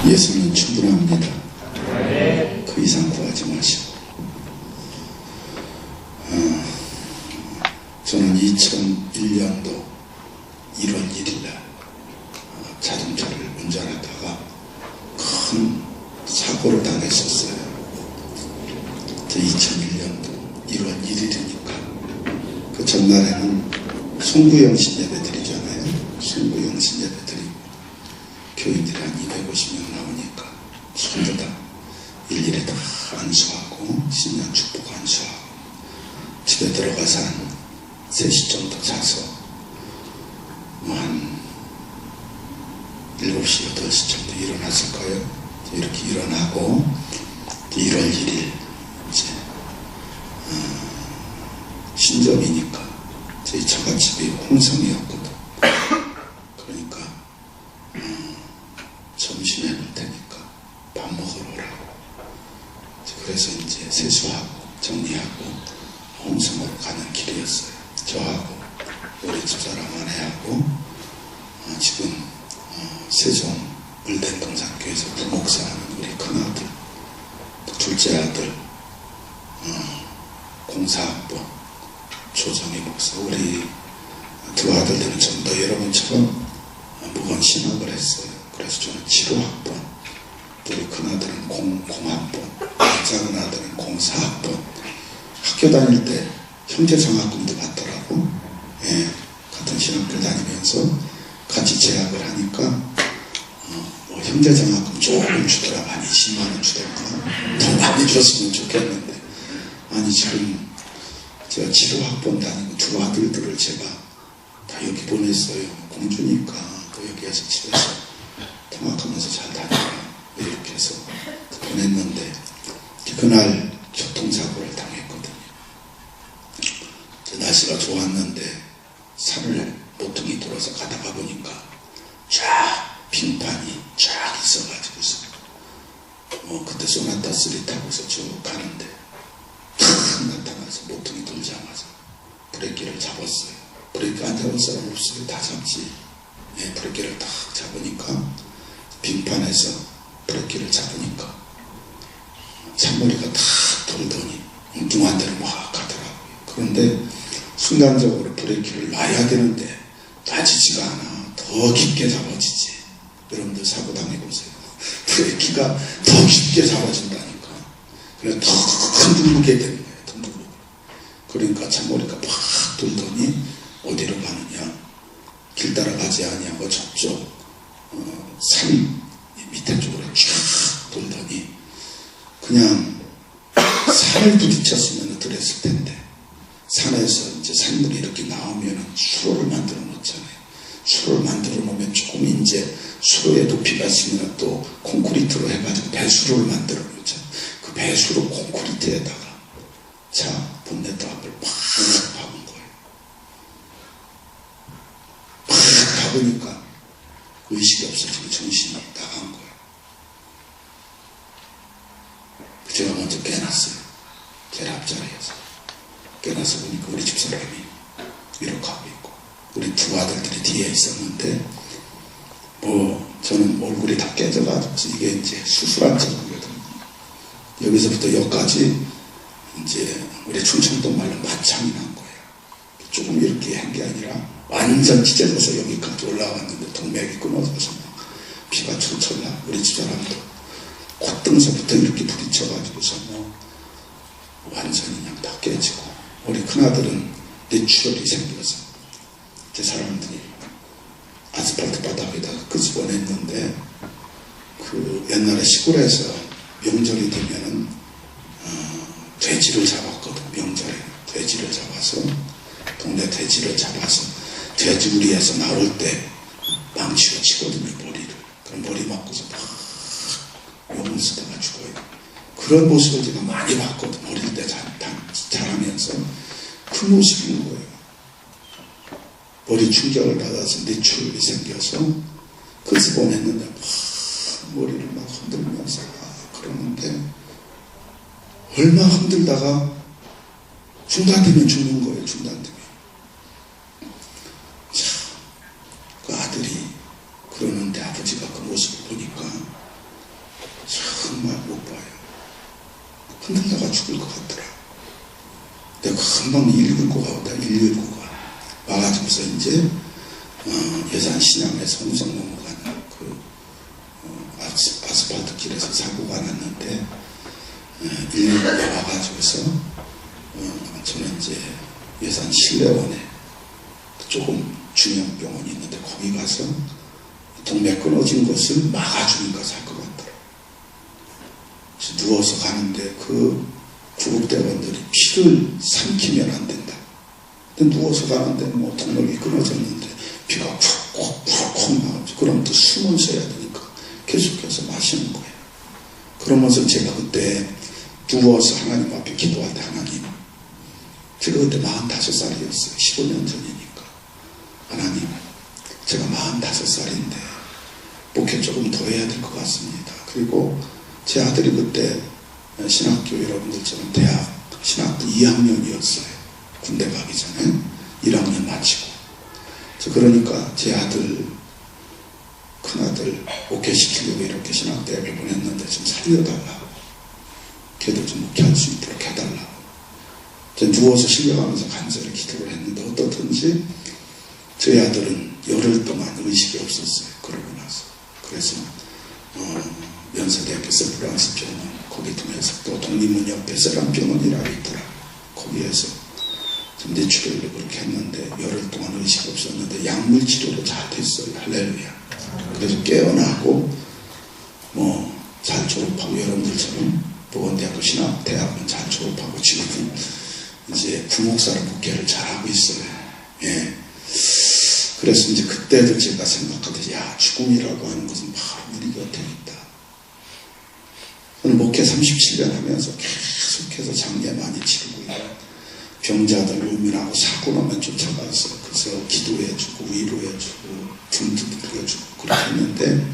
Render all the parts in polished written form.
예수는 충분합니다. 그 이상 구하지 마시고. 저는 2001년도 1월 1일날 자동차를 운전하다가 큰 사고를 당했었어요. 2001년도 1월 1일이니까 그 전날에는 송구영신 예배 드리잖아요. 송구영신 예배 드리고 교인들이 한 250명 나오니까 전부 다 일일이 다 안수하고 신년 축복 안수하고 집에 들어가서 한 3시 정도 자서 한 7시, 8시 정도 일어났을 거예요. 이렇게 일어나고 1월 1일 이제 신점이니까 저희 처갓집이 홍성이었거든. 그러니까 점심 해놓을 테니까 밥 먹으러 오라고. 그래서 이제 세수하고 정리하고 홍성으로 가는 길이었어요. 저하고 우리 집사람 아내하고 지금 세종 을den동산교에서 부목사하는 우리 큰아들, 둘째 아들 공사학번 조정희 목사, 우리 두 아들들은 전부 다 여러분처럼 무건 신학을 했어요. 그래서 저는 7호학번, 우리 큰아들은 공학번, 작은 아들은 공사학번. 학교 다닐 때 형제장학금도 받더라고. 예, 같은 신학교 다니면서 같이 재학을 하니까 형제장학금 조금 주더라. 한 20만원 주던가. 더 많이 줬으면 좋겠는데 아니 지금 제가 7호학번 다니고 두 아들들을 제가 다 여기 보냈어요. 공주니까 또 여기에서 집에서 통학하면서 잘 다니라 이렇게 해서 보냈는데 그날 교통사고를 당했거든요. 날씨가 좋았는데 산을 모퉁이 돌아서 가다가 보니까 쫙 빙판이 쫙 있어가지고서 그때 소나타 3 타고서 쭉 가는데 탁 나타나서 모퉁이 돌자마자 브레이크를 잡았어요. 브레이크 안 잡은 사람 없어요. 다 잡지. 예, 브레이크를 딱 잡으니까 빙판에서 브레이크를 잡으니까 잔머리가 탁 돌더니 엉뚱한 데로 막 가더라고요. 그런데 순간적으로 브레이크를 놔야 되는데 놔지지가 않아. 더 깊게 잡아지지. 여러분들 사고 당해보세요. 브레이크가 더 깊게 잡아진다니까. 그래서 더 누르게 되는 거예요. 더 누르게. 그러니까 잔머리가 팍 돌더니 어디로 가느냐. 길 따라가지 아니하고 저쪽 산 밑에 쪽으로 쫙 돌더니 그냥 산을 부딪혔으면 그랬을 텐데 산에서 이제 산물이 이렇게 나오면 수로를 만들어 놓잖아요. 수로를 만들어 놓으면 조금 이제 수로에 높이가 있으면 또 콘크리트로 해가지고 배수로를 만들어 놓죠. 그 배수로 콘크리트에다가 차 본네트 앞을 팍 박은 거예요. 팍 박으니까 의식이 없어지고 정신이 나간 거예요. 제가 먼저 깨놨어요. 제일 앞자리에서. 깨나서 보니까 우리 집사람이 이렇게 하고 있고 우리 두 아들들이 뒤에 있었는데 저는 얼굴이 다 깨져가지고 이게 이제 수술한 적이거든요. 여기서부터 여기까지 이제 우리 충청도 말로 만창이 난 거예요. 조금 이렇게 한 게 아니라 완전 찢어져서 여기까지 올라왔는데 동맥이 끊어져서 피가 철철 나. 우리 집사람도 콧등서부터 이렇게 부딪혀가지고서 완전히 그냥 다 깨지고 우리 큰아들은 뇌출혈이 생겨서 제 사람들이 아스팔트 바닥에다가 끄집어냈는데 그 옛날에 시골에서 명절이 되면은 돼지를 잡았거든. 명절에 돼지를 잡아서 동네 돼지를 잡아서 돼지우리에서 나올 때 망치로 치거든요. 머리를. 그럼 머리 맞고서 막 욕을 쓰다가 죽어요. 그런 모습을 제가 많이 봤거든. 어릴 때 자라면서 그 모습인 거예요. 머리 충격을 받아서 뇌출혈이 생겨서 끄집어냈는데 막 머리를 막 흔들면서 그러는데 얼마 흔들다가 중단되면 죽는 거예요. 중단되면. 자, 그 아들이 그러는데 아버지가 그 모습을 보니까 죽을 것 같더라. 내가 금방 119가 왔다. 119가 와가지고서 이제 여산 신양에서 홍성 넘어가는 그 아스팔트 길에서 사고가 났는데 119가 와가지고서 저는 이제 여산 신뢰원에 조금 중형 병원이 있는데 거기 가서 동맥 끊어진 것을 막아주니까 살 것 같더라. 누워서 가는데 그 구급대원들이 피를 삼키면 안 된다. 근데 누워서 가는데 뭐 동맥이 끊어졌는데 피가 푹푹 나오죠. 그럼 또 숨을 쉬어야 되니까 계속해서 마시는 거예요. 그러면서 제가 그때 누워서 하나님 앞에 기도할 때 하나님, 제가 그때 45살이었어요. 15년 전이니까. 하나님, 제가 45살인데 목회 조금 더 해야 될 것 같습니다. 그리고 제 아들이 그때 신학교 여러분들처럼 대학 신학부 2학년이었어요. 군대 가기 전에 1학년 마치고. 그러니까 제 아들, 큰아들 목회시키려고 이렇게 신학대학에 보냈는데 좀 살려달라고. 걔도 좀 목회할 수 있도록 해달라고. 누워서 실려가면서 간절히 기도를 했는데 어떻든지 저희 아들은 열흘 동안 의식이 없었어요. 그러고 나서. 그래서 연세대학교 세브란스 병원 거기 통해서 또 독립문 옆에 세란병원이라고 있더라. 거기에서 좀 뇌출혈로 그렇게 했는데 열흘 동안 의식이 없었는데 약물 치료도 잘 됐어요. 할렐루야. 그래서 깨어나고 뭐 잘 졸업하고 여러분들처럼 보건대학교 신학대학은 잘 졸업하고 지금은 이제 부목사로 목회를 잘하고 있어요. 예. 그래서 이제 그때도 제가 생각하듯이 야, 죽음이라고 하는 것은 바로 우리 곁에 있다. 저는 목회 37년 하면서 계속해서 장례 많이 치르고 있고 병자들 우민하고 사고 나면 쫓아가서 그래서 기도해주고 위로해주고 등 두드려주고 그렇게 했는데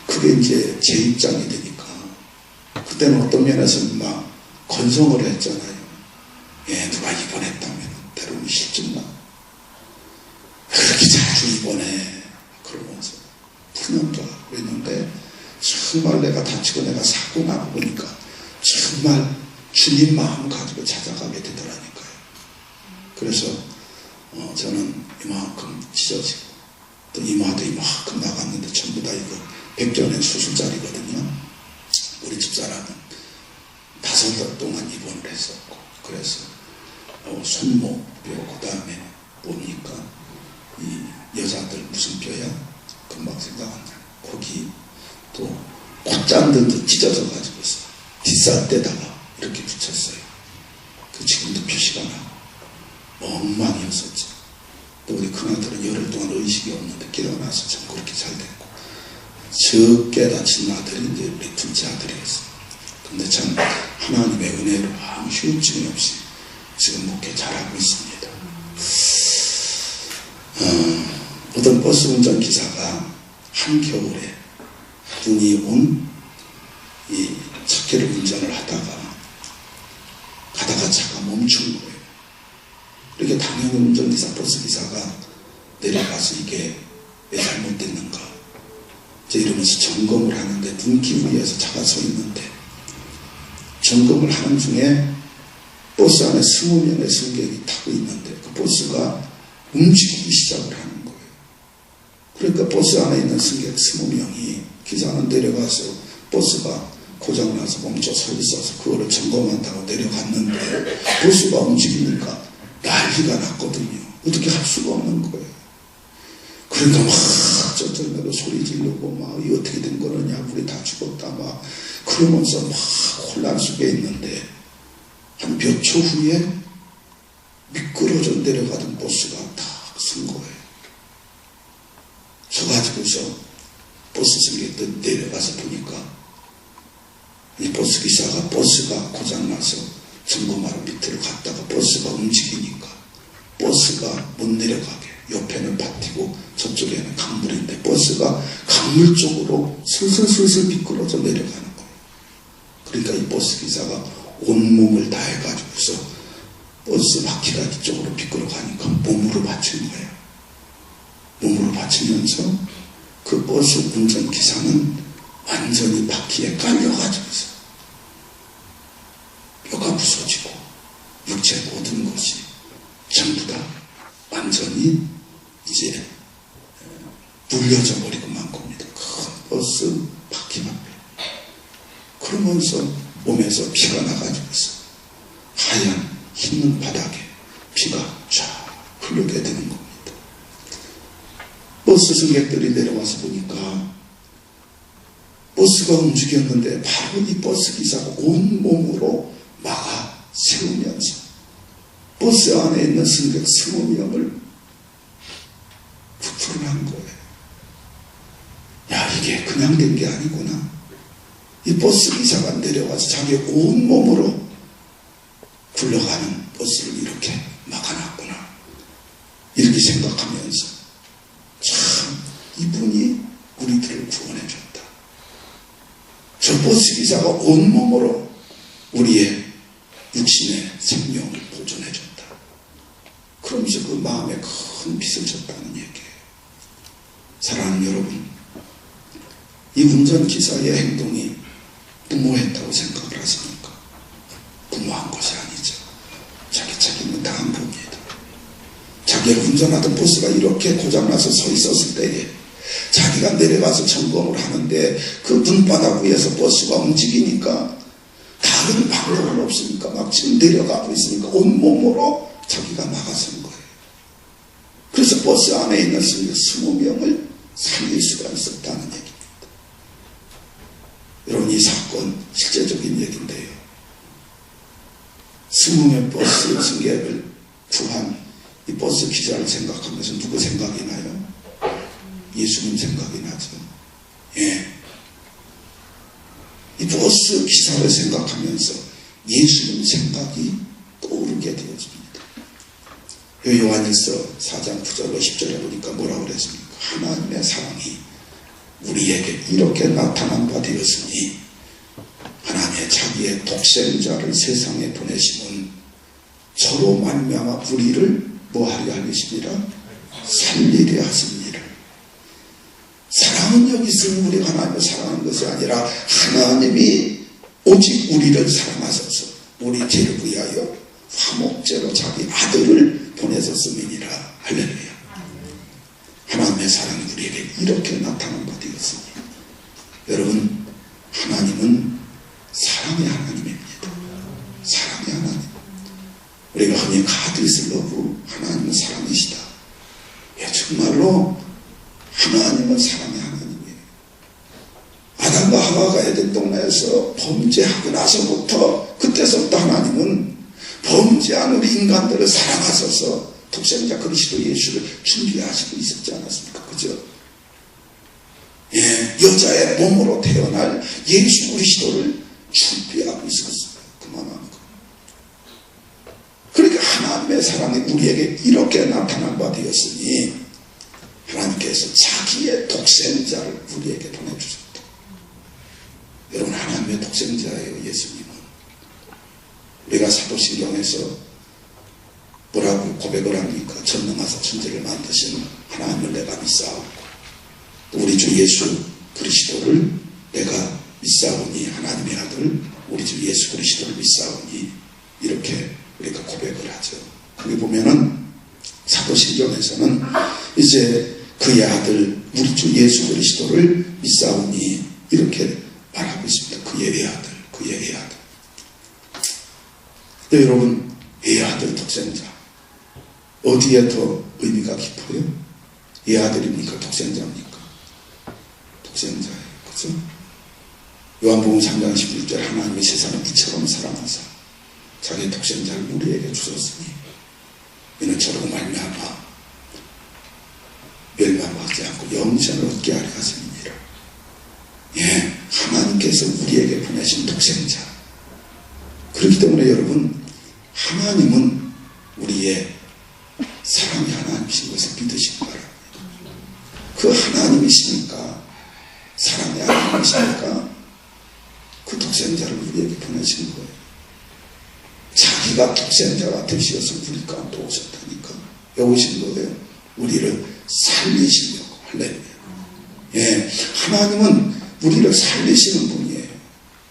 그게 이제 제 입장이 되니까 그때는 어떤 면에서는 막 건성을 했잖아요. 예, 누가 입원했다면 때로는 실증나. 그렇게 자주 입원해. 그러면서 푸념도 하고 그랬는데 정말 내가 다치고 내가 사고 나고 보니까 정말 주님 마음 가지고 찾아가게 되더라니까요. 그래서 저는 이만큼 찢어지고 또 이마도 이만큼 나갔는데 전부 다 이거 백전의 수술자리거든요. 우리 집사람은 5달 동안 입원을 했었고 그래서 손목뼈 그 다음에 보니까 이 여자들 무슨 뼈야? 금방 생각 안 나요. 거기 또 콧잔들도 찢어져 가지고 뒷살대다가 이렇게 붙였어요. 그 지금도 표시가 나고 엉망이었었죠. 또 우리 큰아들은 열흘 동안 의식이 없는데 깨어나서 참 그렇게 잘 됐고 적게 다친 아들이 이제 우리 둘째 아들이었어요. 근데 참 하나님의 은혜로 아무 휴증이 없이 지금 목회 잘하고 있습니다. 어떤 버스 운전기사가 한겨울에 눈이 온 이 차키를 운전을 하다가 차가 멈춘 거예요. 이렇게 당연히 운전기사 버스기사가 내려가서 이게 왜 잘못됐는가 이러면서 점검을 하는데 눈 기울여서 차가 서 있는데 점검을 하는 중에 버스 안에 20명의 승객이 타고 있는데 그 버스가 움직이기 시작을 하는 거예요. 그러니까 버스 안에 있는 승객 20명이 기사는 내려가서 버스가 고장나서 멈춰 서 있어서 그거를 점검한다고 내려갔는데 버스가 움직이니까 난리가 났거든요. 어떻게 할 수가 없는 거예요. 그러니까 막 쩌쩌매로 소리 지르고 막 이 어떻게 된 거느냐 우리 다 죽었다 막 그러면서 막 혼란 속에 있는데 한 몇 초 후에 미끄러져 내려가던 버스가 딱 쓴 거예요. 서가지고서 버스 승객들 내려가서 보니까 이 버스 기사가 버스가 고장나서 점검하러 밑으로 갔다가 버스가 움직이니까 버스가 못 내려가게 옆에는 밭이고 저쪽에는 강물인데 버스가 강물 쪽으로 슬슬슬슬 미끄러져 내려가는 거예요. 그러니까 이 버스 기사가 온몸을 다해가지고서 버스 바퀴가 이쪽으로 미끄러 가니까 몸으로 받친 거예요. 몸으로 받치면서 그 버스 운전기사는 완전히 바퀴에 깔려가지고서 물려져 버리고 만 겁니다. 큰 버스 바퀴 앞에. 그러면서 몸에서 피가 나가지고서 하얀 흰 바닥에 피가 쫙 흐르게 되는 겁니다. 버스 승객들이 내려와서 보니까 버스가 움직였는데 바로 이 버스 기사가 온몸으로 막아 세우면서 버스 안에 있는 승객 20명을 구출을 한 거예요. 야, 이게 그냥 된 게 아니구나. 이 버스 기사가 내려와서 자기 온몸으로 굴러가는 버스를 이렇게 막아놨구나. 이렇게 생각하면서 참 이분이 우리들을 구원해줬다. 저 버스 기사가 온몸으로 우리의 육신의 생명을 보존해줬다. 그러면서 그 마음에 큰 빚을 졌다는 얘기예요. 사랑하는 여러분, 이 운전기사의 행동이 부모했다고 생각을 하십니까? 부모한 것이 아니죠. 자기 책임은 당한 겁니다. 자기가 운전하던 버스가 이렇게 고장나서 서 있었을 때에 자기가 내려가서 점검을 하는데 그 문바닥 위에서 버스가 움직이니까 다른 방법은 없으니까 막 지금 내려가고 있으니까 온몸으로 자기가 막아선 거예요. 그래서 버스 안에 있는 20명을 살릴 수가 있었다는 얘기입니다. 여러분, 이 사건 실제적인 얘기인데요. 20명 버스 승객을 구한 이 버스 기사를 생각하면서 누구 생각이 나요? 예수님 생각이 나죠. 예. 이 버스 기사를 생각하면서 예수님 생각이 떠오르게 되어집니다. 요한일서 4장 9절로 10절에 보니까 뭐라고 그랬습니까? 하나님의 사랑이 우리에게 이렇게 나타난 바 되었으니 하나님의 자기의 독생자를 세상에 보내심은 서로 말미암아 우리를 뭐하려 하시니라? 살리려 하십니다. 사랑은 여기 있으면 우리가 하나님을 사랑하는 것이 아니라 하나님이 오직 우리를 사랑하셔서 우리 죄를 위하여 화목제로 자기 아들을 보내셨음이니라. 할렐루야. 하나님의 사랑이 우리에게 이렇게 나타난 바 되었으니 여러분, 하나님은 사랑의 하나님입니다. 사랑의 하나님. 우리가 흔히 God is love, 하나님은 사랑이시다. 예, 정말로 하나님은 사랑의 하나님이에요. 아담과 하와가 에덴 동네에서 범죄하고 나서부터 그때서부터 하나님은 범죄한 우리 인간들을 사랑하셔서 독생자 그리스도 예수를 준비하시고 있었지 않았습니까? 그죠? 예, 여자의 몸으로 태어날 예수 그리스도를 준비하고 있었어요. 그만한 거. 그러니까 하나님의 사랑이 우리에게 이렇게 나타난 바 되었으니 하나님께서 자기의 독생자를 우리에게 보내주셨다. 여러분, 하나님의 독생자예요. 예수님은. 우리가 사도신경에서 뭐라고 고백을 합니까? 전능하사 천지를 만드신 하나님을 내가 믿사오고 우리 주 예수 그리스도를 내가 믿사오니, 하나님의 아들 우리 주 예수 그리스도를 믿사오니, 이렇게 우리가 고백을 하죠. 거기 보면은 사도신경에서는 이제 그의 아들 우리 주 예수 그리스도를 믿사오니 이렇게 말하고 있습니다. 그의 아들, 그의 아들. 네, 여러분, 의 아들 독생자 어디에 더 의미가 깊어요? 의 아들입니까? 독생자입니까? 독생자예요. 그죠? 요한복음 3장 11절 하나님이 세상을 이처럼 사랑하사 자기 독생자를 우리에게 주셨으니 이는 저로 말미암아 멸망하지 않고 영생을 얻게 하려 하심이니라. 예, 하나님께서 우리에게 보내신 독생자. 그렇기 때문에 여러분, 하나님은 우리의 사랑의 하나님이신 것을 믿으시기 바랍니다. 그 하나님이시니까, 사랑의 하나님이시니까 그 독생자를 우리에게 보내신 거예요. 자기가 독생자가 되시어서 우리 가운데 오셨다니까. 왜 오신 거예요? 우리를 살리시려고. 할렐루야. 예, 하나님은 우리를 살리시는 분이에요.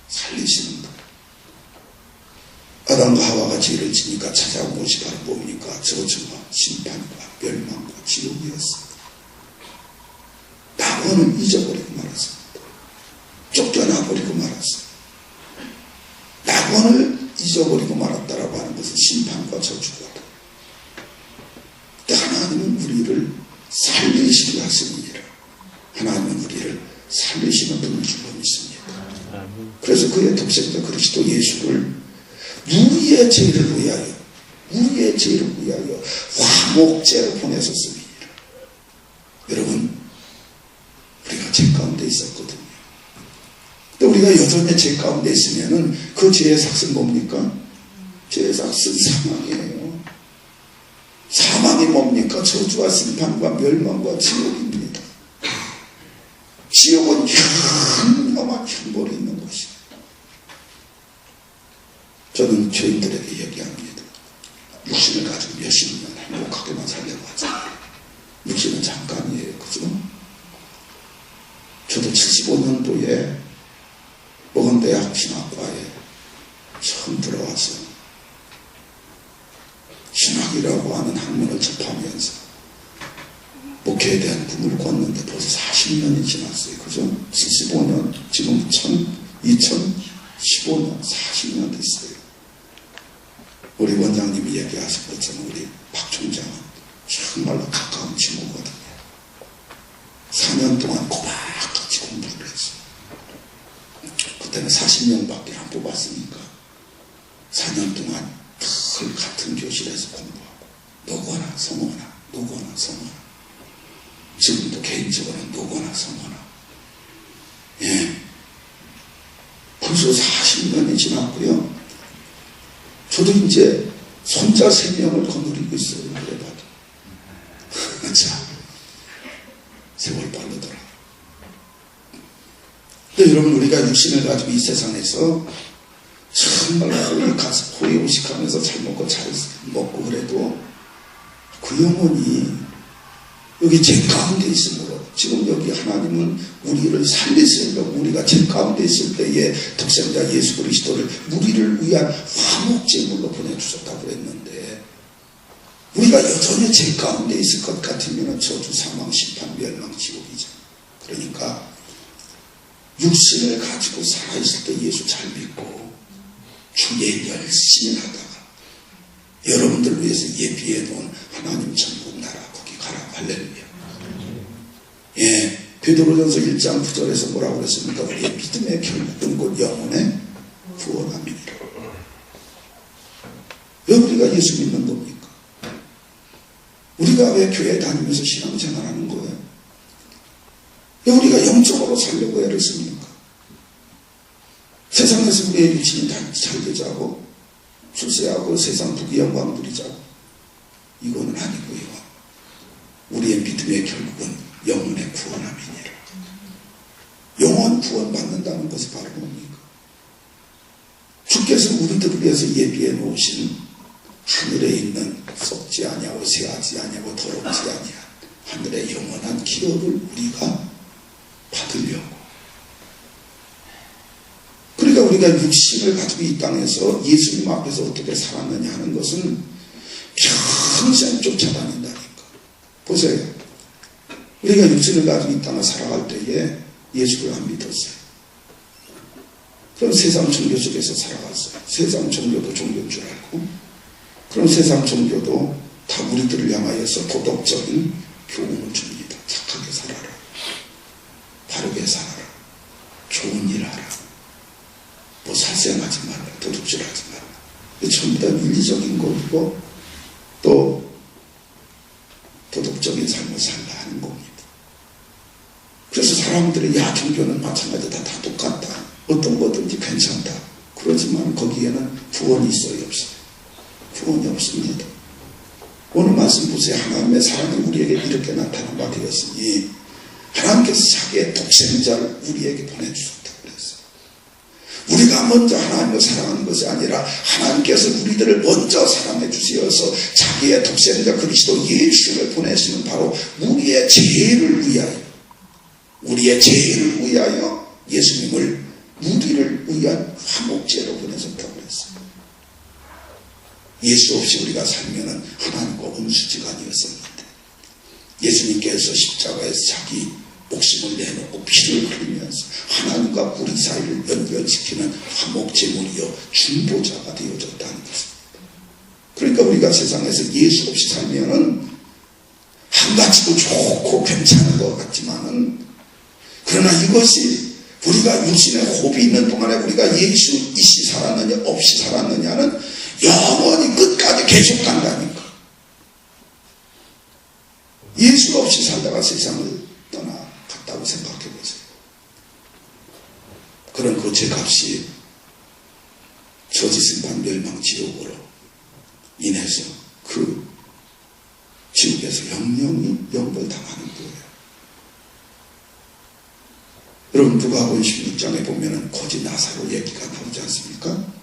살리시는 분. 아담과 하와가 죄를 지니까 찾아온 것이 바로 뭡니까? 저주와 심판과 멸망과 지옥이었습니다. 낙원을 잊어버리고 말았습니다. 쫓겨나버리고 말았습니다. 낙원을 잊어버리고 말았다라고 하는 것은 심판과 저주거든. 하나님은 우리를 살리시려 하시니라. 하나님은 우리를 살리시는 분을 줄로 믿습니다. 그래서 그의 독생자 그리스도 예수를 우리의 죄를 위하여 화목제로 보내셨습니다. 여러분, 우리가 죄 가운데 있었거든요. 또 우리가 여전히 죄 가운데 있으면은 그 죄의 삭은 뭡니까? 죄의 삭은 사망이에요. 사망이 뭡니까? 저주와 심판과 멸망과 지옥입니다. 지옥은 현명한 형벌이 있는 것입니다. 저는 죄인들에게 얘기합니다. 육신을 가지고 몇십 년 행복하게만 살려고 하잖아요. 육신은 잠깐이에요. 그죠? 저도 75년도에 보건대학 신학과에 처음 들어와서 신학이라고 하는 학문을 접하면서 목회에 대한 꿈을 꿨는데 벌써 40년이 지났어요. 그죠? 75년, 지금 2015년, 40년 됐어요. 우리 원장님이 얘기하신 것처럼 우리 박 총장은 정말로 가까운 친구거든요. 4년 동안 고박같이 공부를 했어요. 그때는 40명밖에 안 뽑았으니까 4년 동안 늘 같은 교실에서 공부하고 노거나 성어나 지금도 개인적으로는 노거나 성어나 벌써 40년이 지났고요. 저도 이제 손자 3명을 거느리고 있어요. 그래봐도 자, 세월 빠르더라. 근데 여러분, 우리가 육신을 가지고 이 세상에서 정말 호의호식하면서 잘 먹고 잘 먹고 그래도 그 영혼이 여기 죄 가운데 있으므로 지금 여기 하나님은 우리를 살리시려고 우리가 죄 가운데 있을 때에 독생자 예수 그리스도를 우리를 위한 화목제물로 보내주셨다고 했는데 우리가 여전히 죄 가운데 있을 것 같으면 저주, 사망, 심판, 멸망, 지옥이죠. 그러니까 육신을 가지고 살아있을 때 예수 잘 믿고 주의 열심히 하다가 여러분들 위해서 예비해 놓은 하나님 천국 나라 거기 가라. 할렐루야. 베드로전서 1장 9절에서 뭐라고 그랬습니까? 우리의 믿음의 결국은 곧 영혼의 구원함이니라. 왜 우리가 예수 믿는 겁니까? 우리가 왜 교회 다니면서 신앙생활하는 거예요? 왜 우리가 영적으로 살려고 애를 씁니까? 세상에서 우리의 육신이 잘 되자고 출세하고 세상 부귀 영광 누리자고 이거는 아니고요. 우리의 믿음의 결국은 영혼의 구원함이니라. 영혼 구원 받는다는 것이 바로 뭡니까? 주께서 우리들을 위해서 예비해 놓으신 하늘에 있는 썩지 아니하고 새하지 아니하고 더럽지 아니한 하늘의 영원한 기업을 우리가 받으려고. 그러니까 우리가 육신을 가지고 이 땅에서 예수님 앞에서 어떻게 살았느냐 하는 것은 평생 쫓아다닌다니까. 보세요. 우리가 육신을 가지고 이 땅을 살아갈 때에 예수를 안 믿었어요. 그럼 세상 종교 속에서 살아갔어요. 세상 종교도 종교인 줄 알고, 그럼 세상 종교도 다 우리들을 향하여서 도덕적인 교훈을 줍니다. 착하게 살아라. 바르게 살아라. 좋은 일 하라. 뭐 살생하지 말라. 도둑질하지 말라. 전부 다 윤리적인 거고 또 도덕적인 삶을 살라 하는 겁니다. 그래서 사람들이 야 종교는 마찬가지다. 다 똑같다. 어떤 거든지 괜찮다. 그러지만 거기에는 구원이 있어요? 없어요? 구원이 없습니다. 오늘 말씀 보세요. 하나님의 사랑이 우리에게 이렇게 나타난 바 되었으니 하나님께서 자기의 독생자를 우리에게 보내주셨다고 그랬어요. 우리가 먼저 하나님을 사랑하는 것이 아니라 하나님께서 우리들을 먼저 사랑해 주시어서 자기의 독생자 그리스도 예수를 보내시는 바로 우리의 죄를 위하여 예수님을 우리를 위한 화목제로 보내셨다고 그랬어요. 예수 없이 우리가 살면은 하나님과 원수지간이었었는데 예수님께서 십자가에서 자기 목숨을 내놓고 피를 흘리면서 하나님과 우리 사이를 연결시키는 화목제물이요 중보자가 되어졌다는 것입니다. 그러니까 우리가 세상에서 예수 없이 살면은 한 가지도 좋고 괜찮은 것 같지만은, 그러나 이것이 우리가 육신의 호흡이 있는 동안에 우리가 예수 있이 살았느냐 없이 살았느냐는 영원히 끝까지 계속 간다니까. 예수 없이 살다가 세상을 떠나갔다고 생각해 보세요. 그런 그 죄값이 저지심판 멸망지옥으로 인해서 그 지옥에서 영영이 영벌당하는 거예요. 여러분, 누가복음 16장에 보면은 거지 나사로 얘기가 나오지 않습니까?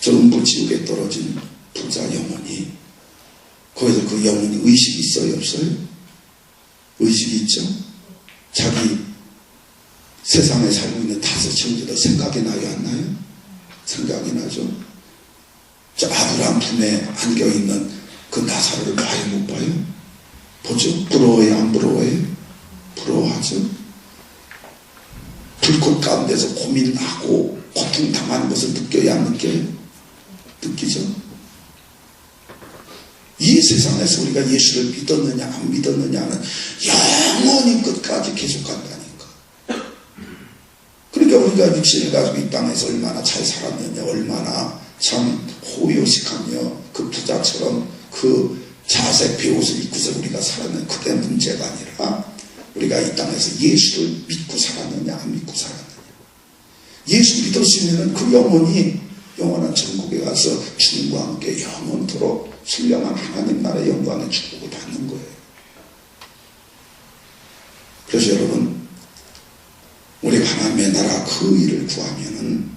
저 음부지옥에 떨어진 부자 영혼이, 거기서 그 영혼이 의식이 있어요 없어요? 의식이 있죠. 자기 세상에 살고 있는 다섯 형제도 생각이 나요 안 나요? 생각이 나죠. 저 아브라함 품에 안겨있는 그 나사로를 봐요 못 봐요? 보죠. 부러워요 안 부러워요? 부러워하죠. 불꽃 가운데서 고민하고 고통당하는 것을 느껴야 안 느껴요? 느끼죠. 이 세상에서 우리가 예수를 믿었느냐 안 믿었느냐는 영원히 끝까지 계속 간다니까. 그러니까 우리가 육신을 가지고 이 땅에서 얼마나 잘 살았느냐, 얼마나 참 호요식하며 그 부자처럼 그 자색 베옷을 입고서 우리가 살았느냐, 그게 문제가 아니라 우리가 이 땅에서 예수를 믿고 살았느냐 안 믿고 살았느냐. 예수 믿었으면 그 영혼이 영원한 천국에 가서 주님과 함께 영원토록 신령한 하나님 나라의 영광의 축복을 받는 거예요. 그래서 여러분, 우리가 하나님의 나라 그 일을 구하면은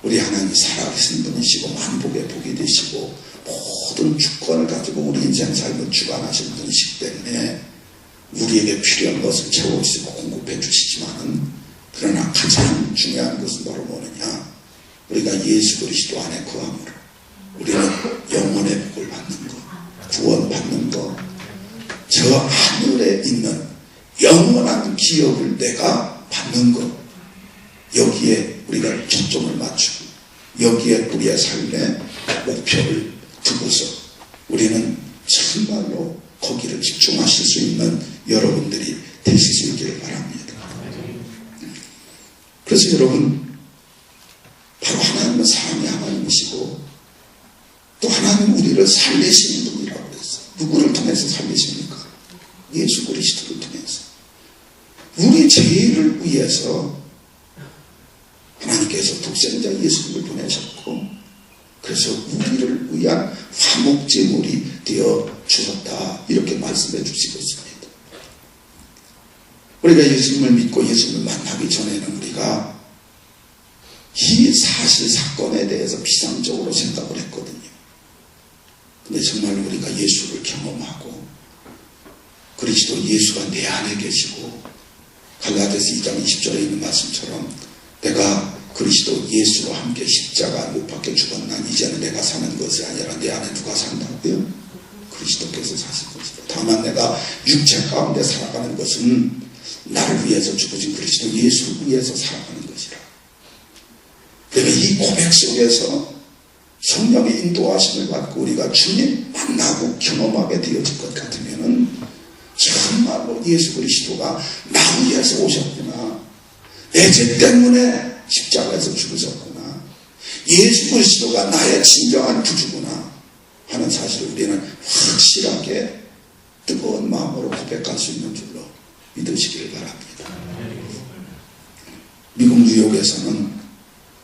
우리 하나님이 살아계신 분이시고 만복의 복이 되시고 모든 주권을 가지고 우리 인생 삶을 주관하시는 분이시기 때문에 우리에게 필요한 것을 채워주시고 공급해 주시지만은, 그러나 가장 중요한 것은 바로 뭐느냐, 우리가 예수 그리스도 안에 거함으로 우리는 영혼의 복을 받는 것, 구원 받는 것, 저 하늘에 있는 영원한 기업을 내가 받는 것, 여기에 우리가 초점을 맞추고 여기에 우리의 삶의 목표를 두고서 우리는 정말로 거기를 집중하실 수 있는 여러분들이 되실 수 있기를 바랍니다. 그래서 여러분, 바로 하나님은 사랑의 하나님이시고 또 하나님 우리를 살리시는 분이라고 그랬어요. 누구를 통해서 살리십니까? 예수 그리스도를 통해서. 우리 죄를 위해서 하나님께서 독생자 예수를 보내셨고, 그래서 우리를 위한 화목제물이 되어 주셨다, 이렇게 말씀해 주시고 있습니다. 우리가 예수님을 믿고 예수님을 만나기 전에는 우리가 이 사실 사건에 대해서 비상적으로 생각을 했거든요. 근데 정말 우리가 예수를 경험하고 그리스도 예수가 내 안에 계시고, 갈라디아서 2장 20절에 있는 말씀처럼 내가 그리스도 예수와 함께 십자가 못 박혀 죽었나니 이제는 내가 사는 것이 아니라 내 안에 누가 산다고요? 그리스도께서 사실 것이다. 다만 내가 육체 가운데 살아가는 것은 나를 위해서 죽으신 그리스도 예수를 위해서 살아가는 것이라. 그러니까 이 고백 속에서 성령의 인도하심을 받고 우리가 주님 만나고 경험하게 되어질 것 같으면은 정말로 예수 그리스도가 나 위해서 오셨구나, 내 죄 때문에 십자가에서 죽으셨구나, 예수 그리스도가 나의 진정한 구주구나 하는 사실을 우리는 확실하게 뜨거운 마음으로 고백할 수 있는 줄로 믿으시길 바랍니다. 미국 뉴욕에서는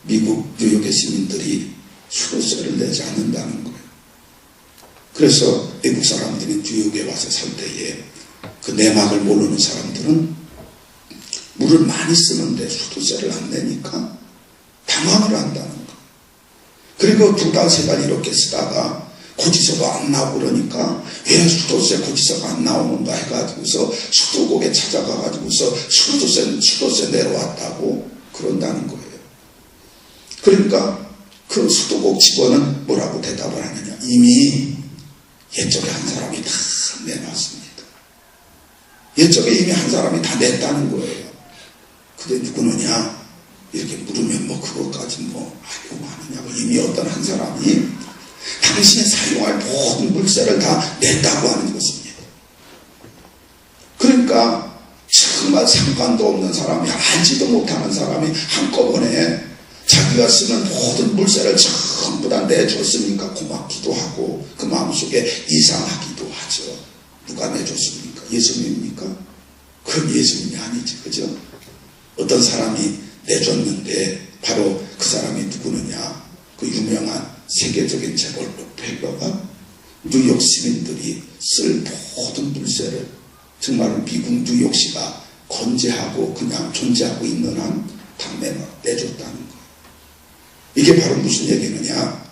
미국 뉴욕의 시민들이 수도세를 내지 않는다는 거예요. 그래서 외국 사람들이 뉴욕에 와서 살 때에 그 내막을 모르는 사람들은 물을 많이 쓰는데 수도세를 안 내니까 당황을 한다는 거예요. 그리고 2달, 3달 이렇게 쓰다가 고지서도 안 나오고 그러니까 왜 수도세 고지서가 안 나오는가 해가지고서 수도국에 찾아가가지고서 수도세 내려왔다고 그런다는 거예요. 그러니까 그 수도국 직원은 뭐라고 대답을 하느냐, 이미 옛적에 한 사람이 다 내놨습니다. 옛적에 이미 한 사람이 다 냈다는 거예요. 그게 누구느냐? 이렇게 물으면 뭐 그것까지 뭐 하려고 하느냐고, 이미 어떤 한 사람이 당신이 사용할 모든 물세를 다 냈다고 하는 것입니다. 그러니까 정말 상관도 없는 사람이, 알지도 못하는 사람이 한꺼번에 자기가 쓰는 모든 물세를 전부 다 내줬으니까 고맙기도 하고 그 마음속에 이상하기도 하죠. 누가 내줬습니까? 예수님입니까? 그건 예수님이 아니지, 그죠? 어떤 사람이 내줬는데 바로 그 사람이 누구느냐? 그 유명한 세계적인 재벌 록펠러가 뉴욕 시민들이 쓸 모든 물세를 정말 미국 뉴욕시가 건재하고 그냥 존재하고 있는 한 다 내줬다는 거예요. 이게 바로 무슨 얘기느냐?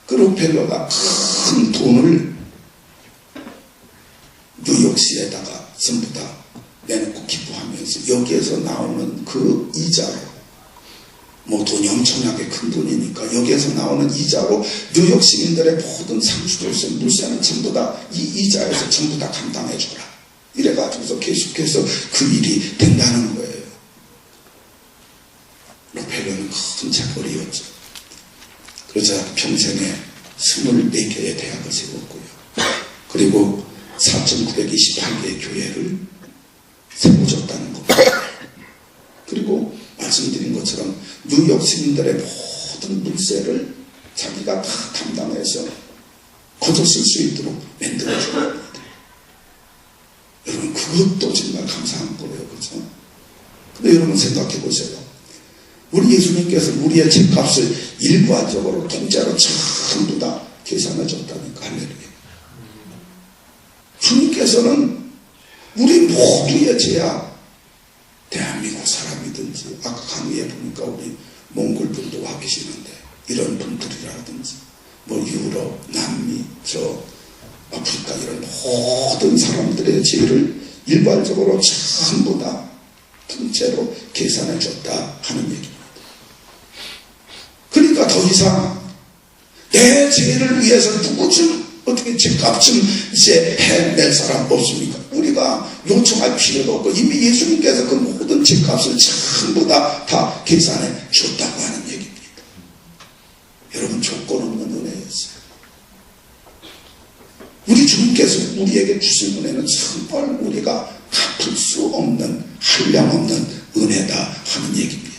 그 록펠러가 큰 돈을 뉴욕시에다가 전부 다 내놓고 기부하면서 여기에서 나오는 그 이자로, 뭐 돈이 엄청나게 큰 돈이니까 여기에서 나오는 이자로 뉴욕 시민들의 모든 상수도에서 물세는 전부 다 이 이자에서 전부 다 감당해줘라. 이래가지고서 계속해서 그 일이 된다는 거예요. 록펠러는 큰 재벌이었죠. 그러자 평생에 24개의 대학을 세웠고요. 그리고 4,928개의 교회를 세워줬다는 겁니다. 그리고 말씀드린 것처럼 뉴욕 시민들의 모든 물세를 자기가 다 담당해서 거저 쓸 수 있도록 만들어준 겁니다. 여러분, 그것도 정말 감사한 거예요. 그렇죠? 근데 여러분 생각해 보세요. 우리 예수님께서 우리의 집값을 일괄적으로 통째로 전부 다 계산해 줬다니까. 할렐루야. 주님께서는 우리 모두의 죄악, 대한민국 사람이든지 아까 강의에 보니까 우리 몽골 분도 와 계시는데 이런 분들이라든지 뭐 유럽, 남미, 저 아프리카 이런 모든 사람들의 죄를 일괄적으로 전부 다 통째로 계산해 줬다 하는 얘기입니다. 그러니까 더 이상 내 죄를 위해서 누구 좀 어떻게 집값 좀 이제 해낼 사람 없습니까? 우리가 요청할 필요도 없고 이미 예수님께서 그 모든 집값을 전부 다 계산해 줬다고 하는 얘기입니다. 여러분, 조건 없는 은혜였어요. 우리 주님께서 우리에게 주신 은혜는 정말 우리가 갚을 수 없는 한량없는 은혜다 하는 얘기입니다.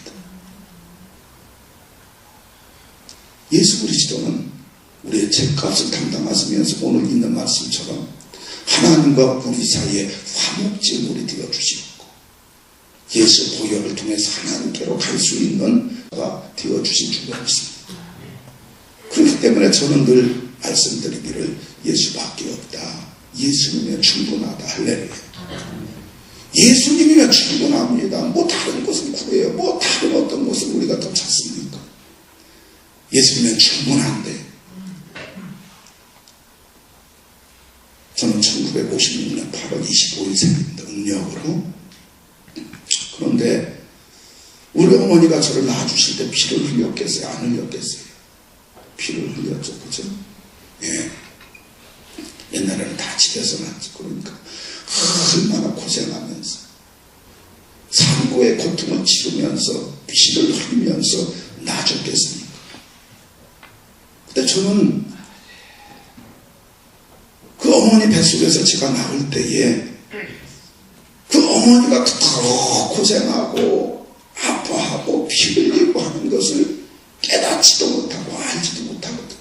예수 그리스도는 우리의 죄값을 담당하시면서 오늘 있는 말씀처럼 하나님과 우리 사이에 화목제물이 되어주시고 예수 보혈을 통해서 하나님께로 갈 수 있는 가 되어주신 줄로 믿습니다. 그렇기 때문에 저는 늘 말씀드리기를 예수밖에 없다. 예수님이면 충분하다. 할렐루야. 예수님이면 충분합니다. 뭐 다른 것은 구해요. 뭐 다른 어떤 것을 우리가 더 찾습니까? 예수님은 충분한데, 저는 1956년 8월 25일 생입니다. 음력으로. 그런데 우리 어머니가 저를 낳아주실 때 피를 흘렸겠어요? 안 흘렸겠어요? 피를 흘렸죠. 그죠? 예. 옛날에는 다 집에서 낳았죠. 그러니까 얼마나 고생하면서 산고의 고통을 치르면서 피를 흘리면서 낳아줬겠습니까? 근데 저는 그 어머니 뱃속에서 제가 나올 때에 그 어머니가 그토록 고생하고 아파하고 피 흘리고 하는 것을 깨닫지도 못하고 알지도 못하거든요.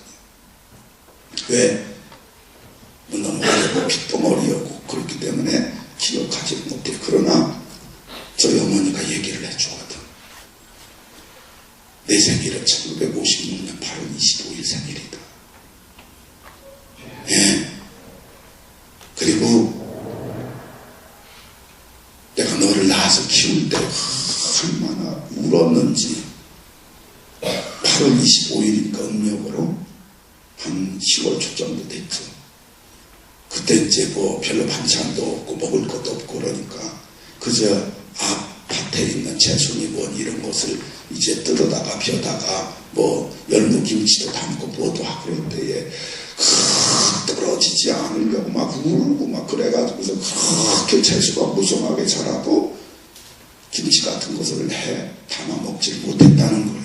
왜? 너무 어리고 핏덩어리였고 그렇기 때문에 기억하지 못해. 그러나 저희 어머니가 얘기를 해주거든. 내 생일은 1956년 8월 25일 생일이다. 예. 그리고 내가 너를 낳아서 키울 때 얼마나 울었는지 8월 25일이니까 음력으로 한 10월 초 정도 됐죠. 그때 이제 뭐 별로 반찬도 없고 먹을 것도 없고 그러니까 그저 앞밭에 있는 채송이 원 이런 것을 이제 뜯어다가 벼다가 뭐 열무김치도 담고 뭐도 하고 그럴 때에 쓰러지지 않으려고 막 울고 막 그래가지고서 그렇게 채소가 무성하게 자라도 김치 같은 것을 담아 먹지 못했다는 거예요.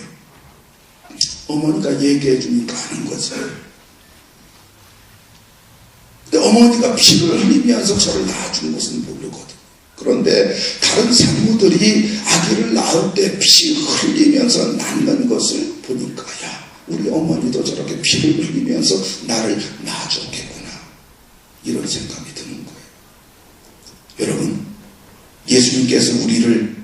어머니가 얘기해 주니까 하는 거죠. 근데 어머니가 피를 흘리면서 저를 낳아준 것은 모르거든. 그런데 다른 산모들이 아기를 낳을 때 피 흘리면서 낳는 것을 보니까 야, 우리 어머니도 저렇게 피를 흘리면서 나를 낳아줬겠구나, 이런 생각이 드는 거예요. 여러분, 예수님께서 우리를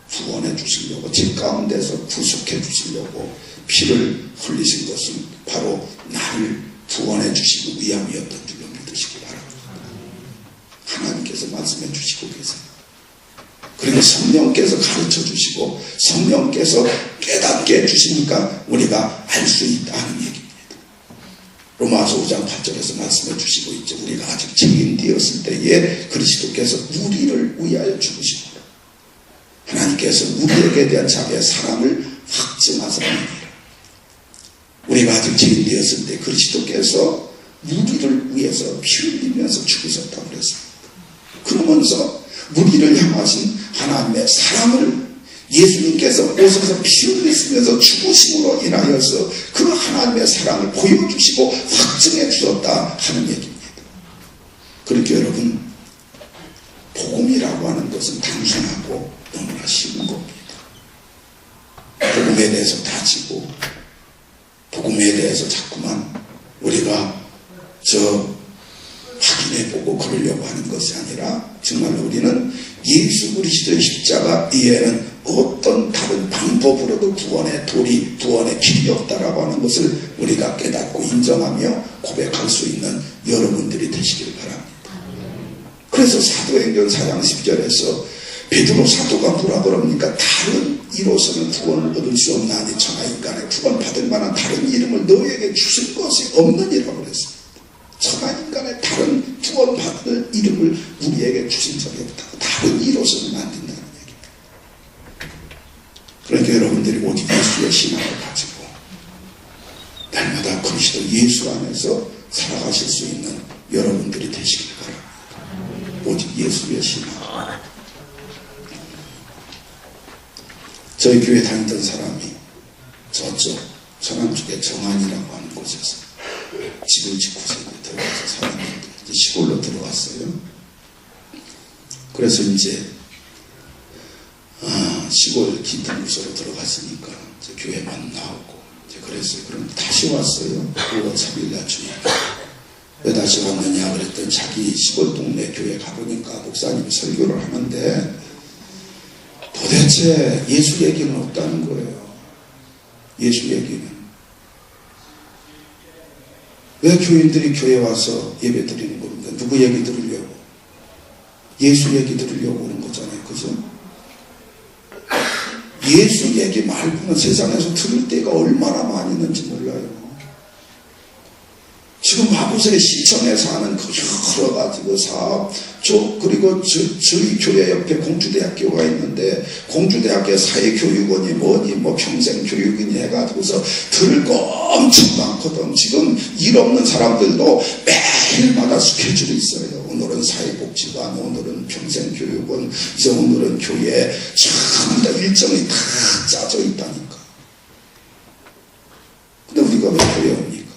구원해 주시려고, 집 가운데서 구속해 주시려고 피를 흘리신 것은 바로 나를 구원해 주시기 위함이었던 줄로 믿으시기 바랍니다. 하나님께서 말씀해 주시고 계세요. 그리고 성령께서 가르쳐 주시고 성령께서 깨닫게 해주시니까 우리가 알 수 있다는 얘기입니다. 로마서 5장 8절에서 말씀해 주시고 있죠. 우리가 아직 죄인 되었을 때에 그리스도께서 우리를 위하여 죽으시고 하나님께서 우리에게 대한 자기의 사랑을 확증하셨습니다. 우리가 아직 죄인 되었을 때 그리스도께서 우리를 위해서 피 흘리면서 죽으셨다고 그랬습니다. 그러면서 우리를 향하신 하나님의 사랑을 예수님께서 오셔서 피 흘리시면서 죽으심으로 인하여서 그 하나님의 사랑을 보여주시고 확증해 주셨다 하는 얘기입니다. 그렇게 여러분, 복음이라고 하는 것은 단순하고 너무나 쉬운 겁니다. 복음에 대해서 다지고 복음에 대해서 자꾸만 우리가 확인해보고 그러려고 하는 것이 아니라 정말로 우리는 예수 그리스도의 십자가 이외에는 어떤 다른 방법으로도 구원의 도리, 구원의 길이 없다라고 하는 것을 우리가 깨닫고 인정하며 고백할 수 있는 여러분들이 되시길 바랍니다. 그래서 사도행전 4장 10절에서 베드로 사도가 뭐라 그럽니까? 다른 이로서는 구원을 얻을 수 없나니 천하 인간의 구원받을 만한 다른 이름을 너에게 주실 것이 없느니라고 그랬습니다. 천하 인간의 다른 구원받을 이름을 우리에게 주신 적이 없다고. 다른 이로서는 안 된다는 얘기입니다. 그러니까 여러분들이 오직 예수의 신앙을 가지고 날마다 그리스도 예수 안에서 살아가실 수 있는 여러분들이 되시길 바랍니다. 오직 예수의 신앙. 저희 교회 다니던 사람이 저쪽 서남 쪽에 정안이라고 하는 곳에서 집을 짓고서 들어가서 살았는데 시골로 들어갔어요. 그래서 이제 시골 깊은 곳으로 들어갔으니까 이제 교회만 나오고 이제 그랬어요. 그럼 다시 왔어요. 5월 3일날 주일. 왜 다시 왔느냐 그랬더니 자기 시골 동네 교회 가보니까 목사님이 설교를 하는데 도대체 예수 얘기는 없다는 거예요. 예수 얘기는. 왜 교인들이 교회 와서 예배 드리는 겁니까? 누구 얘기 들으려고? 예수 얘기 들으려고 오는 거잖아요. 그죠? 예수 얘기 말고는 세상에서 들을 때가 얼마나 많이 있는지 몰라요. 지금 마구새 시청에서 하는 그 여러 가지 그 사업, 그리고 저희 교회 옆에 공주대학교가 있는데 공주대학교 사회교육원이 뭐니 뭐 평생교육원이 해가지고서 들을 거 엄청 많거든. 지금 일 없는 사람들도 매일마다 스케줄이 있어요. 오늘은 사회복지관, 오늘은 평생교육원, 이제 오늘은 교회, 전부 다 일정이 다 짜져 있다니까. 근데 우리가 왜 교회 옵니까?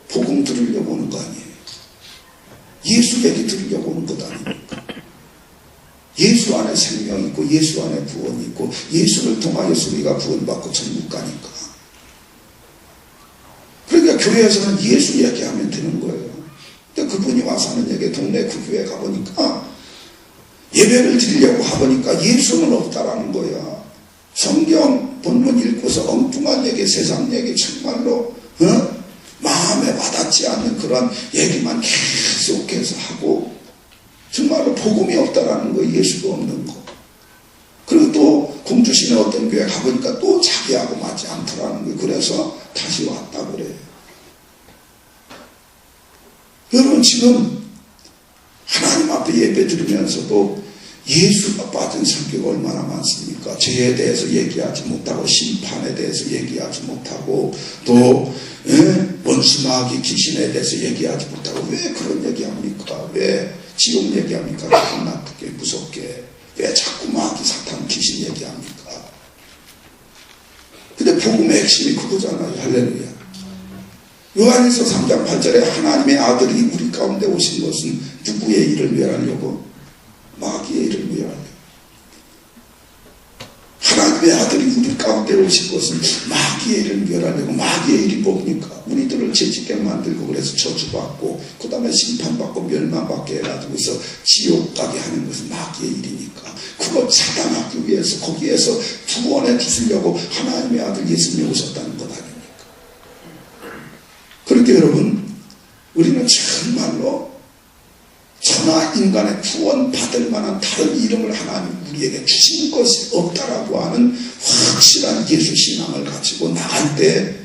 복음 들으려고 오는 거 아니에요. 예수 얘기 들으려고 오는 것 아닙니까? 예수 안에 생명이 있고 예수 안에 구원이 있고 예수를 통하여서 우리가 구원받고 천국 가니까. 그러니까 교회에서는 예수 얘기하면 되는 거예요. 근데 그분이 와서 하는 얘기, 동네 그 교회 가보니까 예배를 드리려고 가보니까 예수는 없다라는 거야. 성경 본문 읽고서 엉뚱한 얘기, 세상 얘기 정말로 마음에 와닿지 않는 그런 얘기만 계속해서 하고 정말로 복음이 없다라는 거, 예수가 없는 거. 그리고 또 공주시내 어떤 교회 가보니까 또 자기하고 맞지 않더라는 거. 그래서 다시 왔다 그래요. 여러분 지금 하나님 앞에 예배 드리면서도 예수가 빠진 설교가 얼마나 많습니까? 죄에 대해서 얘기하지 못하고 심판에 대해서 얘기하지 못하고 또 원수 마귀 귀신에 대해서 얘기하지 못하고 왜 그런 얘기합니까? 왜 지옥 얘기합니까? 나쁘게 무섭게 왜 자꾸 마귀 사탄 귀신 얘기합니까? 근데 복음의 핵심이 그거잖아요. 할렐루야. 요한일서 3장 8절에 하나님의 아들이 우리 가운데 오신 것은 누구의 일을 위하려고? 마귀의 일을 위하려고. 하나님의 아들이 우리 가운데 오신 것은 마귀의 일을 위하려고. 마귀의 일이 뭡니까? 우리들을 죄짓게 만들고 그래서 저주받고 그 다음에 심판받고 멸망받게 해가지고서 지옥 가게 하는 것은 마귀의 일이니까 그거 차단하기 위해서 거기에서 구원해 주시려고 하나님의 아들 예수님이 오셨다는 것 아닙니까? 그렇게 여러분 우리는 정말로 천하 인간의 구원 받을 만한 다른 이름을 하나님 우리에게 주신 것이 없다라고 하는 확실한 예수 신앙을 가지고 나갈 때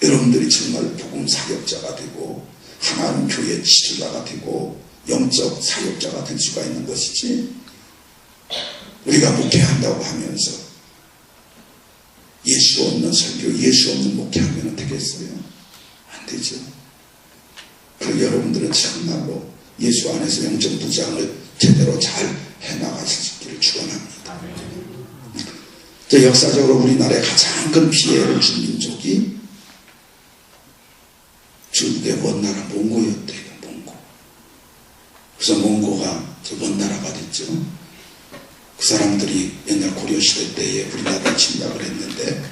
여러분들이 정말 복음 사역자가 되고 하나님 교회 지도자가 되고 영적 사역자가 될 수가 있는 것이지, 우리가 목회한다고 하면서 예수 없는 설교, 예수 없는 목회하면 되겠어요? 안 되죠. 그리고 여러분들은 정말로 예수 안에서 영적 무장을 제대로 잘 해나가실 수 있기를 축원합니다. 역사적으로 우리나라에 가장 큰 피해를 준 민족이 중국의 원나라 몽고였대요. 몽고. 그래서 몽고가 원나라가 됐죠. 그 사람들이 옛날 고려시대 때에 우리나라를 침략을 했는데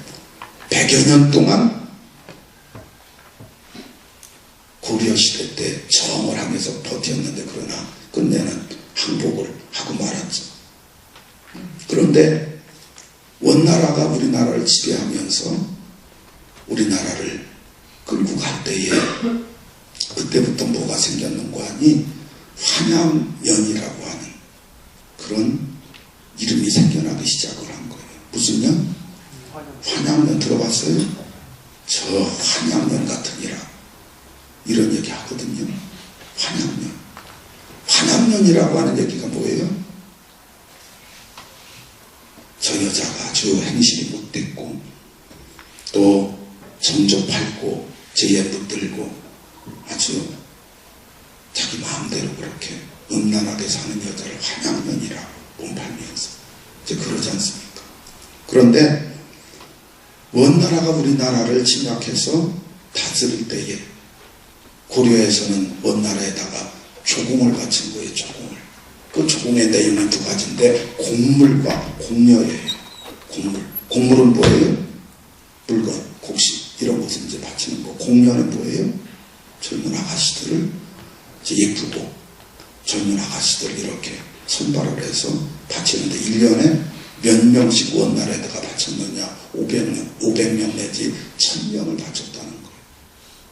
100여 년 동안 고려시대 때 저항을 하면서 버텼는데 그러나 끝내는 항복을 하고 말았죠. 그런데 원나라가 우리나라를 지배하면서 우리나라를 끌고 갈 때에 그때부터 뭐가 생겼는가 하니 환양년이라고 하는 그런 이름이 생겨나기 시작을 한 거예요. 무슨 년? 환양년 들어봤어요? 저 환양년 같으니라 이런 얘기 하거든요. 환양년. 환양년이라고 하는 얘기가 뭐예요? 저 여자가 아주 행실이 못됐고 또 정조 밝고 죄에 묻들고 아주 자기 마음대로 그렇게 음란하게 사는 여자를 환양년이라고 몸팔면서 이제 그러지 않습니까? 그런데 원나라가 우리나라를 침략해서 다스릴 때에 고려에서는 원나라에다가 조공을 바친 거예요. 조공을. 그 조공의 내용은 두 가지인데 곡물과 곡녀예요. 곡물. 곡물은 뭐예요? 물건, 곡식 이런 것을 이제 바치는 거. 곡녀는 뭐예요? 젊은 아가씨들을 이제 예쁘고 젊은 아가씨들을 이렇게 선발을 해서 바치는데 1년에 몇 명씩 원나라에다가 바쳤느냐? 500명 내지 1000명을 바쳤다는 거예요.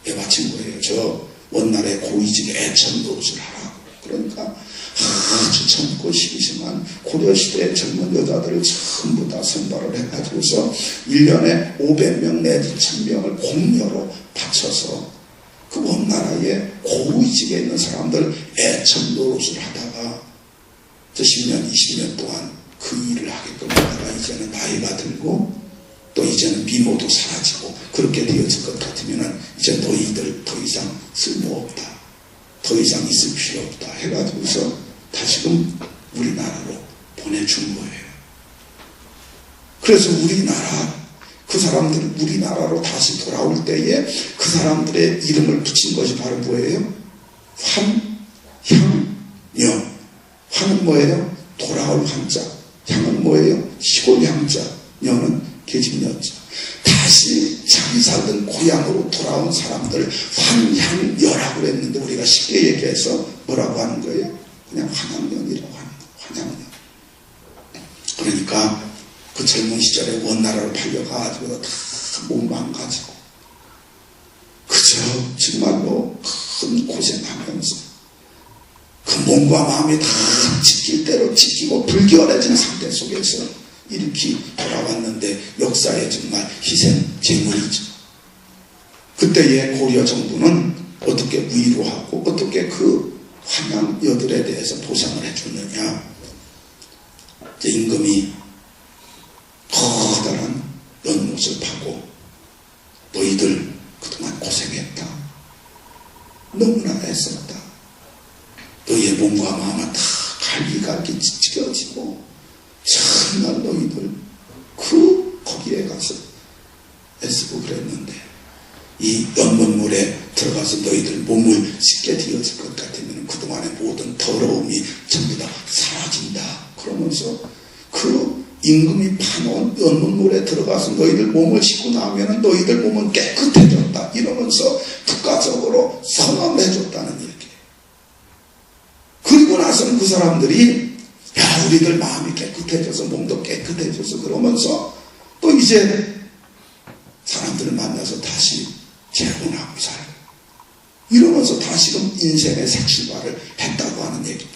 왜 바친 거예요? 저 원나라의 고위직의 애천 노릇을 하라고. 그러니까 아주 젊고 싱싱한 고려시대의 젊은 여자들을 전부 다 선발을 해가지고서 1년에 500명 내지 1000명을 공녀로 바쳐서 그 원나라의 고위직에 있는 사람들 애천 노릇을 하다가 10년, 20년 동안 그 일을 하게끔 하다가 이제는 나이가 들고 또 이제는 미모도 사라지고 그렇게 되어질 것 같으면 이제 너희들 더 이상 쓸모없다. 더 이상 있을 필요 없다. 해가지고서 다시금 우리나라로 보내준 거예요. 그래서 우리나라, 그 사람들이 우리나라로 다시 돌아올 때에 그 사람들의 이름을 붙인 것이 바로 뭐예요? 환향년. 환은 뭐예요? 돌아올 환자. 향은 뭐예요? 시골 향자. 년은 계집년자. 다시 자기 살던 고향으로 돌아온 사람들 환향여라고 그랬는데 우리가 쉽게 얘기해서 뭐라고 하는 거예요? 그냥 환양년이라고 하는 거예요. 환양년. 그러니까 그 젊은 시절에 원나라를 팔려가지고 다 몸 망가지고 그저 정말로 큰 고생하면서 그 몸과 마음이 다 지킬 대로 지키고 불결해진 상태 속에서 이렇게 돌아왔는데 역사에 정말 희생 제물이죠. 그때의 고려 정부는 어떻게 위로하고 어떻게 그 환양여들에 대해서 보상을 해줬느냐. 임금이 커다란 연못을 파고 너희들 그동안 고생했다. 너무나 애썼다. 너희의 몸과 마음은 다 갈기갈기 찢겨지고 정말 너희들 거기에 가서 애쓰고 그랬는데 이 연못물에 들어가서 너희들 몸을 씻게 되어질 것 같으면 그동안의 모든 더러움이 전부 다 사라진다. 그러면서 그 임금이 파놓은 연못물에 들어가서 너희들 몸을 씻고 나면 너희들 몸은 깨끗해졌다. 이러면서 국가적으로 선언을 해줬다는 얘기예요. 그리고 나서는 그 사람들이 야, 우리들 마음이 깨끗해져서 몸도 깨끗해져서 그러면서 또 이제 사람들을 만나서 다시 재혼하고 살고 이러면서 다시금 인생의 새 출발을 했다고 하는 얘기입니다.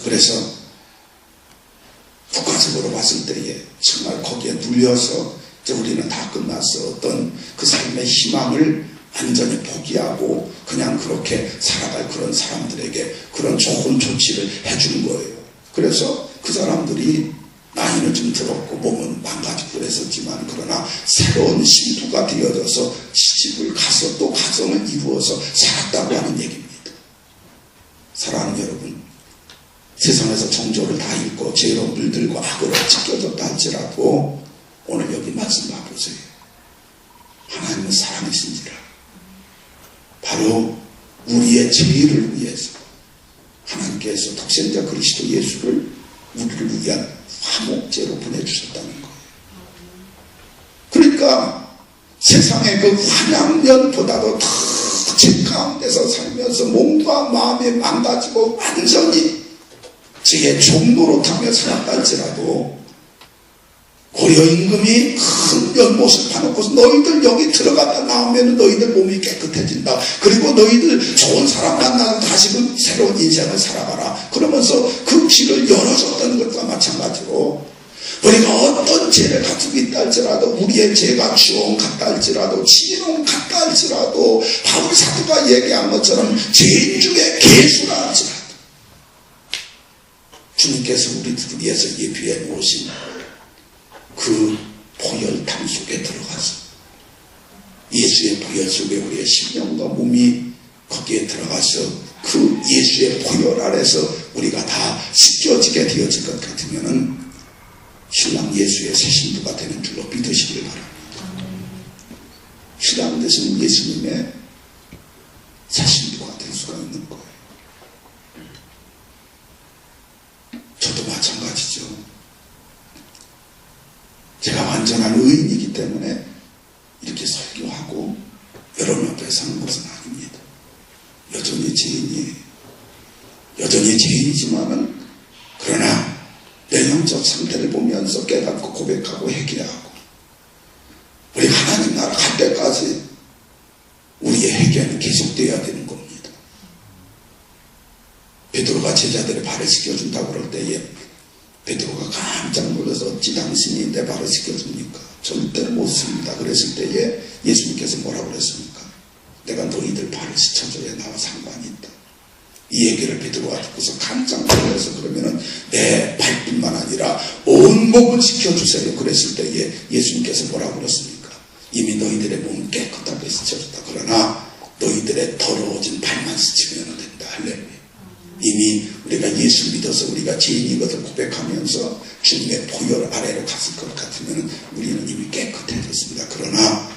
그래서 국가적으로 봤을 때에 정말 거기에 눌려서 이제 우리는 다 끝났어. 어떤 그 삶의 희망을 완전히 포기하고 그냥 그렇게 살아갈 그런 사람들에게 그런 좋은 조치를 해준 거예요. 그래서 그 사람들이 나이는 좀 들었고 몸은 망가지고 그랬었지만 그러나 새로운 신부가 되어져서 시집을 가서 또 가정을 이루어서 살았다고 하는 얘기입니다. 사랑하는 여러분, 세상에서 정조를 다 잃고 죄로 물들고 악으로 찢겨졌다 할지라도 오늘 여기 말씀 봐보세요. 하나님은 사랑이신지라 바로 우리의 죄를 위해서 하나님께서 독생자 그리스도 예수를 우리를 위한 화목제로 보내주셨다는 거예요. 그러니까 세상의 그 환양년보다도 더 죄 가운데서 살면서 몸과 마음이 망가지고 완전히 죄의 종로로 타며 살았다 할지라도 고려 임금이 큰 연못을 파놓고서 너희들 여기 들어갔다 나오면 너희들 몸이 깨끗해진다. 그리고 너희들 좋은 사람 만나서 다시금 새로운 인생을 살아가라. 그러면서 그 길을 열어줬다는 것과 마찬가지로 우리가 어떤 죄를 가지고 있다 할지라도 우리의 죄가 주홍 같다 할지라도 진홍 같다 할지라도 바울 사도가 얘기한 것처럼 죄인 중에 괴수라 할지라도 주님께서 우리들을 위해서 예비해 놓으신 그 보혈탕 속에 들어가서 예수의 보혈 속에 우리의 심령과 몸이 거기에 들어가서 그 예수의 보혈 아래서 우리가 다 씻겨지게 되어질 것 같으면은 신랑 예수의 새 신부가 되는 줄로 믿으시길 바랍니다. 신랑 되시는 예수님의 새 신부가 될 수가 있는 거예요. 저도 마찬가지죠. 제가 완전한 의인이기 때문에 이렇게 설교하고 여러분 앞에 서는 것은 아닙니다. 여전히 죄인이에요. 여전히 죄인이지만은 그러나 내 영적 상태를 보면서 깨닫고 고백하고 회개하고 우리 하나님 나라 갈 때까지 우리의 회개는 계속되어야 되는 겁니다. 베드로가 제자들의 발을 씻겨준다고 그럴 때에 베드로가 깜짝 놀라서 어찌 당신이 내 발을 씻겨줍니까? 절대로 못 씁니다. 그랬을 때에 예수님께서 뭐라고 그랬습니까? 내가 너희들 발을 씻어줘야 나와 상관이 있다. 이 얘기를 베드로가 듣고서 깜짝 놀라서 그러면은 내 발뿐만 아니라 온 몸을 씻겨주세요. 그랬을 때에 예수님께서 뭐라고 그랬습니까? 이미 너희들의 몸은 깨끗하게 씻어줬다. 그러나 너희들의 더러워진 발만 씻으면 된다. 할렐루야. 이미 우리가 예수 믿어서 우리가 죄인인 것을 고백하면서 주님의 보혈 아래로 갔을 것 같으면 우리는 이미 깨끗해졌습니다. 그러나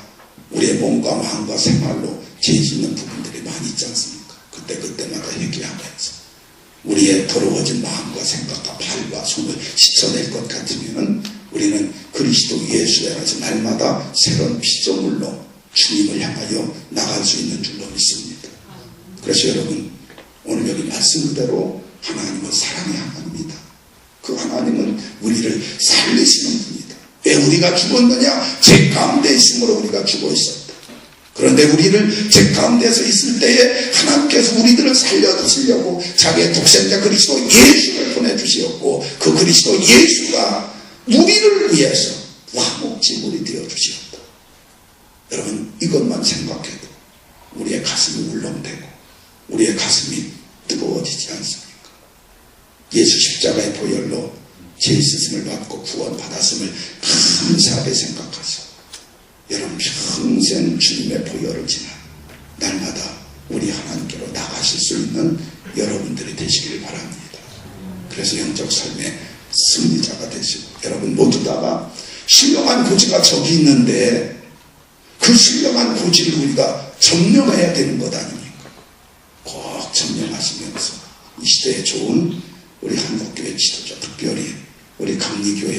우리의 몸과 마음과 생활로 죄 짓는 부분들이 많이 있지 않습니까? 그때마다 회개하면서 우리의 더러워진 마음과 생각과 발과 손을 씻어낼 것 같으면 우리는 그리스도 예수 안에서 날마다 새로운 피조물로 주님을 향하여 나갈 수 있는 줄로 믿습니다. 그래서 여러분 오늘 여기 말씀 그대로 하나님은 사랑의 하나님입니다. 그 하나님은 우리를 살리시는 분이다. 왜 우리가 죽었느냐? 죄 가운데 있으므로 우리가 죽어 있었다. 그런데 우리를 죄 가운데서 있을 때에 하나님께서 우리들을 살려주시려고 자기의 독생자 그리스도 예수를 보내주시었고 그 그리스도 예수가 우리를 위해서 화목제물이 되어주시었다. 여러분 이것만 생각해도 우리의 가슴이 울렁대고 우리의 가슴이 뜨거워지지 않습니까? 예수 십자가의 보혈로 죄 있으심을 받고 구원 받았음을 감사하게 생각하소. 여러분 평생 주님의 보혈을 지나 날마다 우리 하나님께로 나가실 수 있는 여러분들이 되시길 바랍니다. 그래서 영적 삶의 승리자가 되시고, 여러분 모두 다가 신령한 고지가 저기 있는데 그 신령한 고지를 우리가 점령해야 되는 것 아닙니까? 꼭 점령하시면서 이 시대에 좋은 우리 한국교회 지도자, 특별히 우리 강리교회